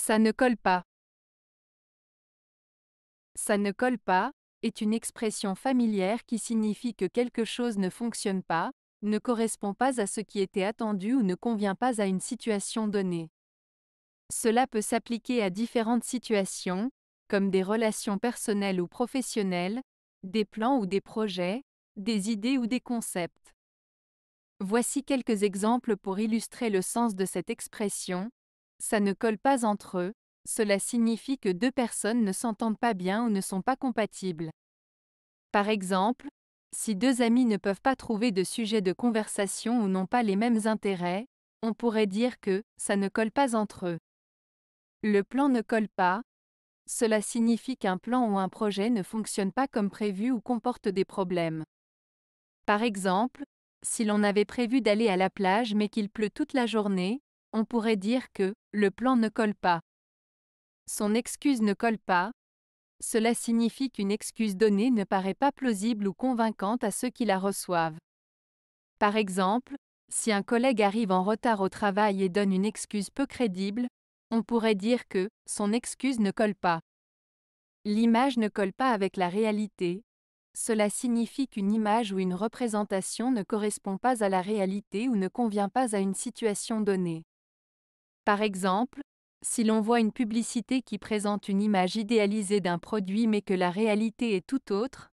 Ça ne colle pas. Ça ne colle pas est une expression familière qui signifie que quelque chose ne fonctionne pas, ne correspond pas à ce qui était attendu ou ne convient pas à une situation donnée. Cela peut s'appliquer à différentes situations, comme des relations personnelles ou professionnelles, des plans ou des projets, des idées ou des concepts. Voici quelques exemples pour illustrer le sens de cette expression. Ça ne colle pas entre eux, cela signifie que deux personnes ne s'entendent pas bien ou ne sont pas compatibles. Par exemple, si deux amis ne peuvent pas trouver de sujet de conversation ou n'ont pas les mêmes intérêts, on pourrait dire que ça ne colle pas entre eux. Le plan ne colle pas, cela signifie qu'un plan ou un projet ne fonctionne pas comme prévu ou comporte des problèmes. Par exemple, si l'on avait prévu d'aller à la plage mais qu'il pleut toute la journée, on pourrait dire que le plan ne colle pas. Son excuse ne colle pas, cela signifie qu'une excuse donnée ne paraît pas plausible ou convaincante à ceux qui la reçoivent. Par exemple, si un collègue arrive en retard au travail et donne une excuse peu crédible, on pourrait dire que son excuse ne colle pas. L'image ne colle pas avec la réalité. Cela signifie qu'une image ou une représentation ne correspond pas à la réalité ou ne convient pas à une situation donnée. Par exemple, si l'on voit une publicité qui présente une image idéalisée d'un produit mais que la réalité est tout autre,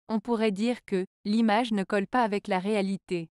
on pourrait dire que l'image ne colle pas avec la réalité.